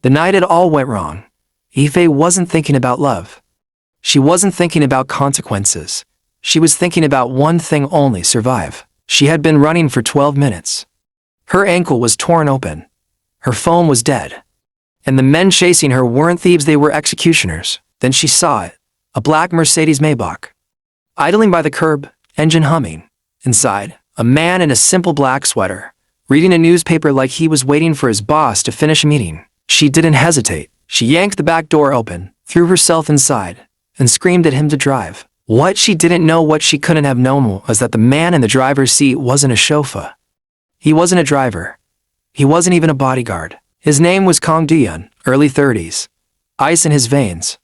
The night it all went wrong. Ife wasn't thinking about love. She wasn't thinking about consequences. She was thinking about one thing only: survive. She had been running for 12 minutes. Her ankle was torn open. Her phone was dead. And the men chasing her weren't thieves, they were executioners. Then she saw it. A black Mercedes Maybach. Idling by the curb, engine humming. Inside, a man in a simple black sweater, reading a newspaper like he was waiting for his boss to finish a meeting. She didn't hesitate. She yanked the back door open, threw herself inside, and screamed at him to drive. What she didn't know, what she couldn't have known, was that the man in the driver's seat wasn't a chauffeur. He wasn't a driver. He wasn't even a bodyguard. His name was Kang Do-yun, early 30s. Ice in his veins.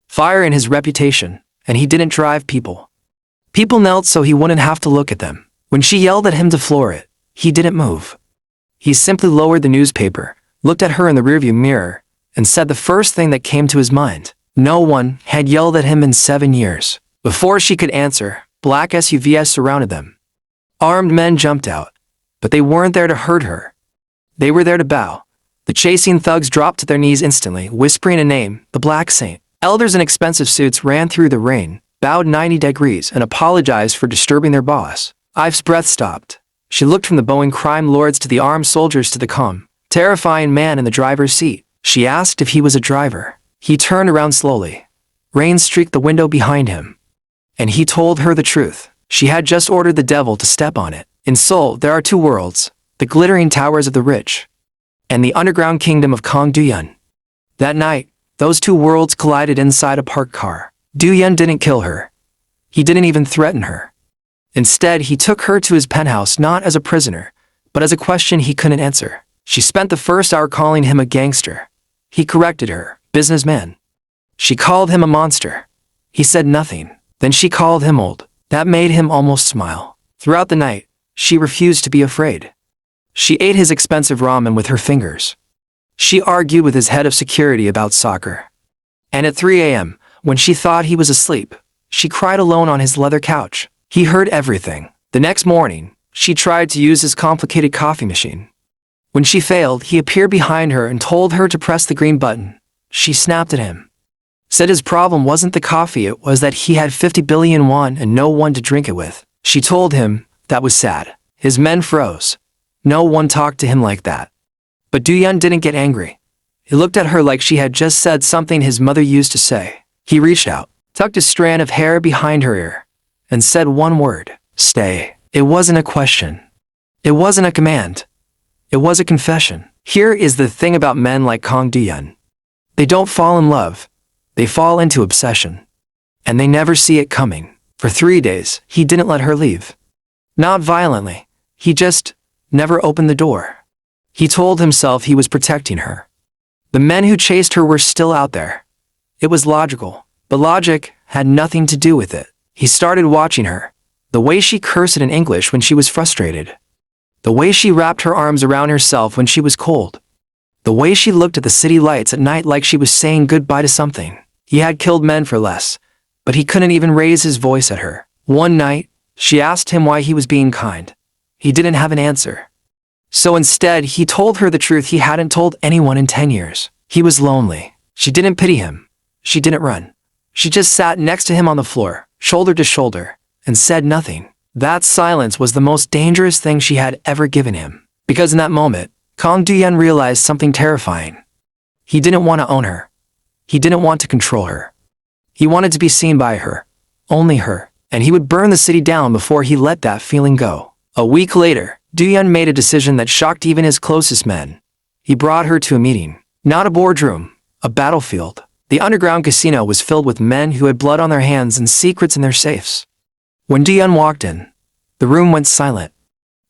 Fire in his reputation, and he didn't drive people. People knelt so he wouldn't have to look at them. When she yelled at him to floor it, he didn't move. He simply lowered the newspaper, looked at her in the rearview mirror, and said the first thing that came to his mind. No one had yelled at him in 7 years. Before she could answer, black SUVs surrounded them. Armed men jumped out, but they weren't there to hurt her. They were there to bow. The chasing thugs dropped to their knees instantly, whispering a name: the Black Saint. Elders in expensive suits ran through the rain, bowed 90 degrees, and apologized for disturbing their boss. Ive's breath stopped. She looked from the bowing crime lords to the armed soldiers to the calm, terrifying man in the driver's seat. She asked if he was a driver. He turned around slowly. Rain streaked the window behind him. And he told her the truth. She had just ordered the devil to step on it. In Seoul, there are two worlds: the glittering towers of the rich, and the underground kingdom of Kang Do-yun. That night, those two worlds collided inside a parked car. Do-yun didn't kill her. He didn't even threaten her. Instead, he took her to his penthouse not as a prisoner, but as a question he couldn't answer. She spent the first hour calling him a gangster. He corrected her: businessman. She called him a monster. He said nothing. Then she called him old. That made him almost smile. Throughout the night, she refused to be afraid. She ate his expensive ramen with her fingers. She argued with his head of security about soccer. And at 3 a.m., when she thought he was asleep, she cried alone on his leather couch. He heard everything. The next morning, she tried to use his complicated coffee machine. When she failed, he appeared behind her and told her to press the green button. She snapped at him. Said his problem wasn't the coffee, it was that he had 50 billion won and no one to drink it with. She told him that was sad. His men froze. No one talked to him like that. But Do-yun didn't get angry. He looked at her like she had just said something his mother used to say. He reached out, tucked a strand of hair behind her ear, and said one word: stay. It wasn't a question. It wasn't a command. It was a confession. Here is the thing about men like Kang Do-yun. They don't fall in love. They fall into obsession. And they never see it coming. For 3 days, he didn't let her leave. Not violently. He just never opened the door. He told himself he was protecting her. The men who chased her were still out there. It was logical, but logic had nothing to do with it. He started watching her. The way she cursed in English when she was frustrated. The way she wrapped her arms around herself when she was cold. The way she looked at the city lights at night like she was saying goodbye to something. He had killed men for less, but he couldn't even raise his voice at her. One night, she asked him why he was being kind. He didn't have an answer. So instead, he told her the truth he hadn't told anyone in 10 years. He was lonely. She didn't pity him. She didn't run. She just sat next to him on the floor, shoulder to shoulder, and said nothing. That silence was the most dangerous thing she had ever given him. Because in that moment, Kang Do-yun realized something terrifying. He didn't want to own her. He didn't want to control her. He wanted to be seen by her. Only her. And he would burn the city down before he let that feeling go. A week later, Do-yun made a decision that shocked even his closest men. He brought her to a meeting. Not a boardroom, a battlefield. The underground casino was filled with men who had blood on their hands and secrets in their safes. When Do-yun walked in, the room went silent.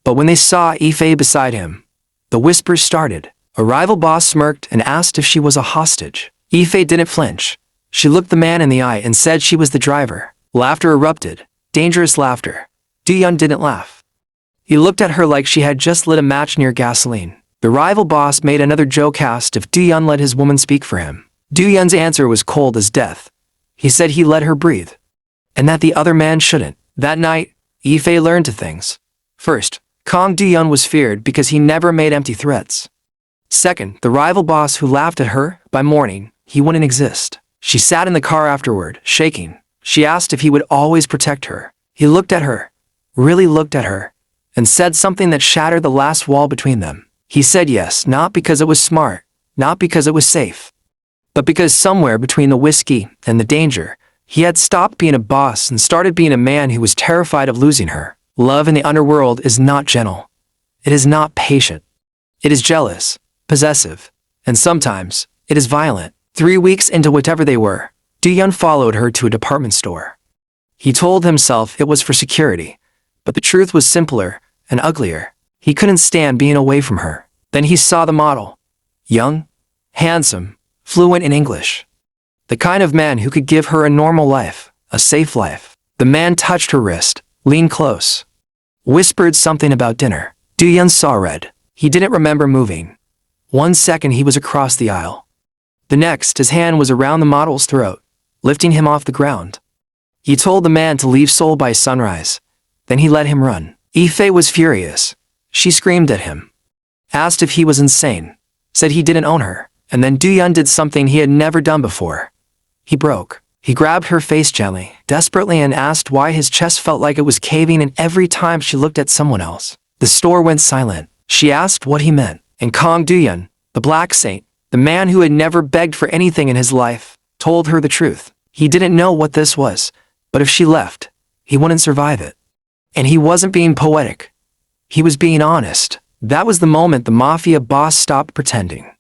But when they saw Ife beside him, the whispers started. A rival boss smirked and asked if she was a hostage. Ife didn't flinch. She looked the man in the eye and said she was the driver. Laughter erupted. Dangerous laughter. Do-yun didn't laugh. He looked at her like she had just lit a match near gasoline. The rival boss made another joke, asked if Do-yun let his woman speak for him. Do-yun's answer was cold as death. He said he let her breathe. And that the other man shouldn't. That night, Ife learned two things. First, Kang Do-yun was feared because he never made empty threats. Second, the rival boss who laughed at her, by morning, he wouldn't exist. She sat in the car afterward, shaking. She asked if he would always protect her. He looked at her, really looked at her, and said something that shattered the last wall between them. He said yes, not because it was smart, not because it was safe, but because somewhere between the whiskey and the danger, he had stopped being a boss and started being a man who was terrified of losing her. Love in the underworld is not gentle. It is not patient. It is jealous, possessive, and sometimes, it is violent. 3 weeks into whatever they were, Do-yun followed her to a department store. He told himself it was for security, but the truth was simpler and uglier. He couldn't stand being away from her. Then he saw the model. Young, handsome, fluent in English. The kind of man who could give her a normal life, a safe life. The man touched her wrist, leaned close, whispered something about dinner. Do-yun saw red. He didn't remember moving. 1 second he was across the aisle. The next, his hand was around the model's throat, lifting him off the ground. He told the man to leave Seoul by sunrise. Then he let him run. Ife was furious. She screamed at him, asked if he was insane, said he didn't own her, and then Do-yun did something he had never done before. He broke. He grabbed her face gently, desperately, and asked why his chest felt like it was caving in every time she looked at someone else. The store went silent. She asked what he meant, and Kang Do-yun, the black saint, the man who had never begged for anything in his life, told her the truth. He didn't know what this was, but if she left, he wouldn't survive it. And he wasn't being poetic. He was being honest. That was the moment the Mafia boss stopped pretending.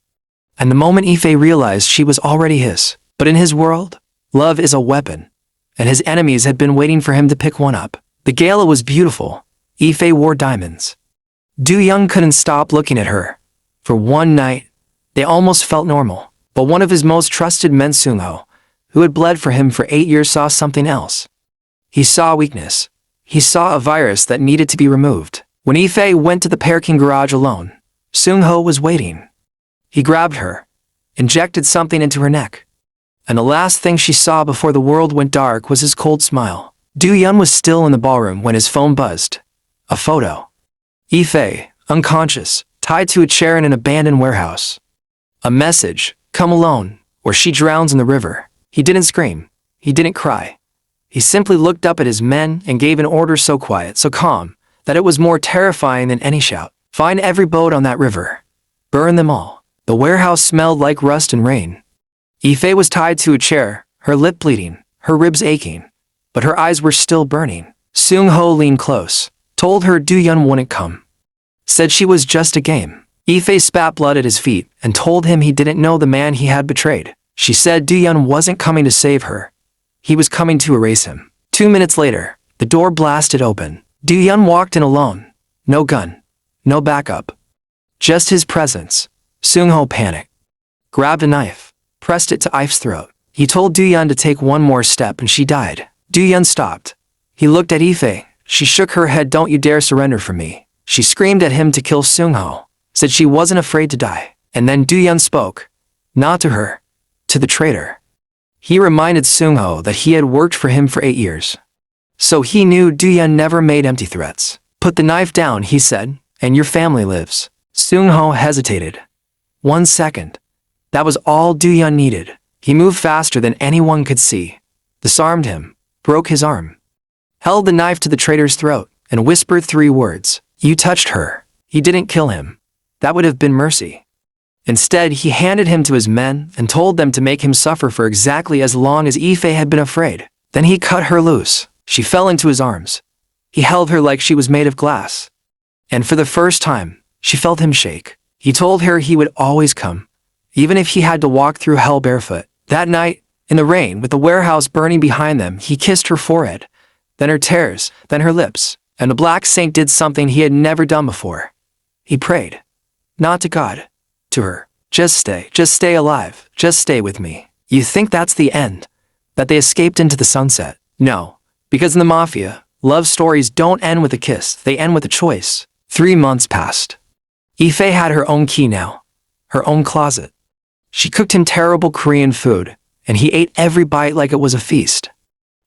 And the moment Ife realized she was already his. But in his world, love is a weapon, and his enemies had been waiting for him to pick one up. The gala was beautiful. Ife wore diamonds. Do-yun couldn't stop looking at her. For one night, they almost felt normal. But one of his most trusted men, Seung-ho, who had bled for him for 8 years, saw something else. He saw weakness. He saw a virus that needed to be removed. When Ife went to the parking garage alone, Seung-ho was waiting. He grabbed her, injected something into her neck. And the last thing she saw before the world went dark was his cold smile. Do-yun was still in the ballroom when his phone buzzed. A photo. Ife, unconscious, tied to a chair in an abandoned warehouse. A message, come alone, or she drowns in the river. He didn't scream. He didn't cry. He simply looked up at his men and gave an order so quiet, so calm, that it was more terrifying than any shout. Find every boat on that river. Burn them all. The warehouse smelled like rust and rain. Ife was tied to a chair, her lip bleeding, her ribs aching, but her eyes were still burning. Seung-ho leaned close, told her Do-yun wouldn't come. Said she was just a game. Ife spat blood at his feet and told him he didn't know the man he had betrayed. She said Do-yun wasn't coming to save her. He was coming to erase him. 2 minutes later, the door blasted open. Do-yun walked in alone. No gun. No backup. Just his presence. Seung-ho panicked. Grabbed a knife. Pressed it to Ife's throat. He told Do-yun to take one more step and she died. Do-yun stopped. He looked at Ife. She shook her head. Don't you dare surrender for me. She screamed at him to kill Seung-ho. Said she wasn't afraid to die. And then Do-yun spoke. Not to her. To the traitor. He reminded Seung-ho that he had worked for him for 8 years. So he knew Do-yun never made empty threats. Put the knife down, he said, and your family lives. Seung-ho hesitated. 1 second. That was all Do-yun needed. He moved faster than anyone could see. Disarmed him. Broke his arm. Held the knife to the traitor's throat and whispered 3 words. You touched her. He didn't kill him. That would have been mercy. Instead, he handed him to his men and told them to make him suffer for exactly as long as Ife had been afraid. Then he cut her loose. She fell into his arms. He held her like she was made of glass. And for the first time, she felt him shake. He told her he would always come, even if he had to walk through hell barefoot. That night, in the rain, with the warehouse burning behind them, he kissed her forehead, then her tears, then her lips, and the black saint did something he had never done before. He prayed. Not to God. To her. Just stay alive, just stay with me. You think that's the end? That they escaped into the sunset? No, because in the Mafia, love stories don't end with a kiss, they end with a choice. 3 months passed. Ife had her own key now, her own closet. She cooked him terrible Korean food, and he ate every bite like it was a feast.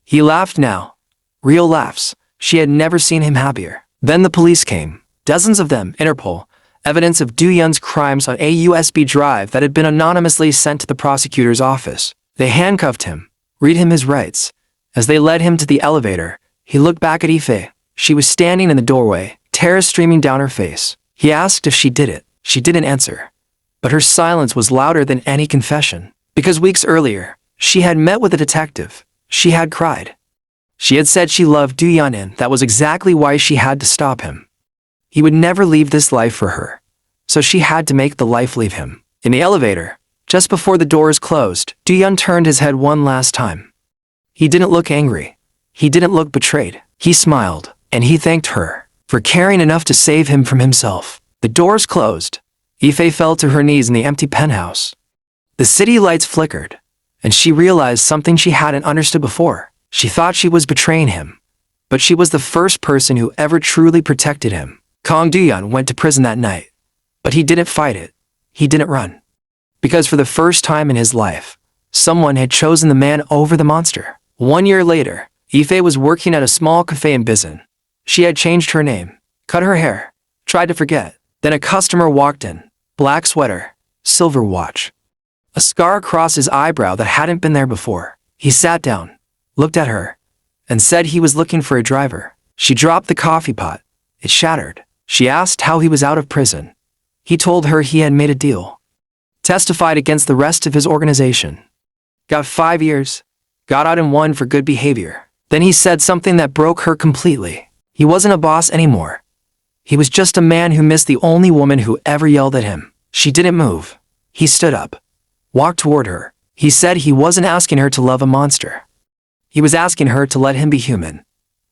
He laughed now, real laughs. She had never seen him happier. Then the police came, dozens of them, Interpol, evidence of Do-yun's crimes on a USB drive that had been anonymously sent to the prosecutor's office. They handcuffed him, read him his rights. As they led him to the elevator, he looked back at Ife. She was standing in the doorway, tears streaming down her face. He asked if she did it. She didn't answer. But her silence was louder than any confession. Because weeks earlier, she had met with a detective. She had cried. She had said she loved Do-yun, and that was exactly why she had to stop him. He would never leave this life for her. So she had to make the life leave him. In the elevator, just before the doors closed, Do-yun turned his head one last time. He didn't look angry. He didn't look betrayed. He smiled, and he thanked her for caring enough to save him from himself. The doors closed. Ife fell to her knees in the empty penthouse. The city lights flickered, and she realized something she hadn't understood before. She thought she was betraying him, but she was the first person who ever truly protected him. Kang Do-yun went to prison that night, but he didn't fight it. He didn't run. Because for the first time in his life, someone had chosen the man over the monster. 1 year later, Ife was working at a small cafe in Bizen. She had changed her name, cut her hair, tried to forget. Then a customer walked in. Black sweater, silver watch. A scar across his eyebrow that hadn't been there before. He sat down, looked at her, and said he was looking for a driver. She dropped the coffee pot. It shattered. She asked how he was out of prison. He told her he had made a deal. Testified against the rest of his organization. Got 5 years. Got out in 1 for good behavior. Then he said something that broke her completely. He wasn't a boss anymore. He was just a man who missed the only woman who ever yelled at him. She didn't move. He stood up, walked toward her. He said he wasn't asking her to love a monster. He was asking her to let him be human.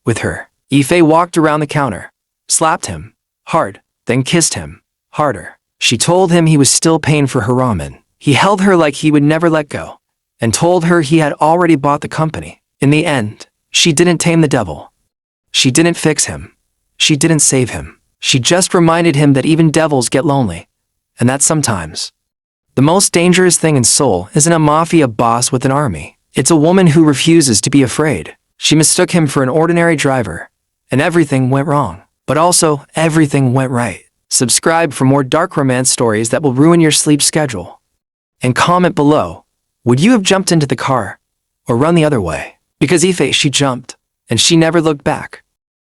With her. Ife walked around the counter, slapped him, hard, then kissed him, harder. She told him he was still paying for her ramen. He held her like he would never let go, and told her he had already bought the company. In the end, she didn't tame the devil. She didn't fix him. She didn't save him. She just reminded him that even devils get lonely, and that sometimes. The most dangerous thing in Seoul isn't a mafia boss with an army. It's a woman who refuses to be afraid. She mistook him for an ordinary driver, and everything went wrong. But also, everything went right. Subscribe for more dark romance stories that will ruin your sleep schedule. And comment below, would you have jumped into the car, or run the other way? Because Ife, she jumped, and she never looked back.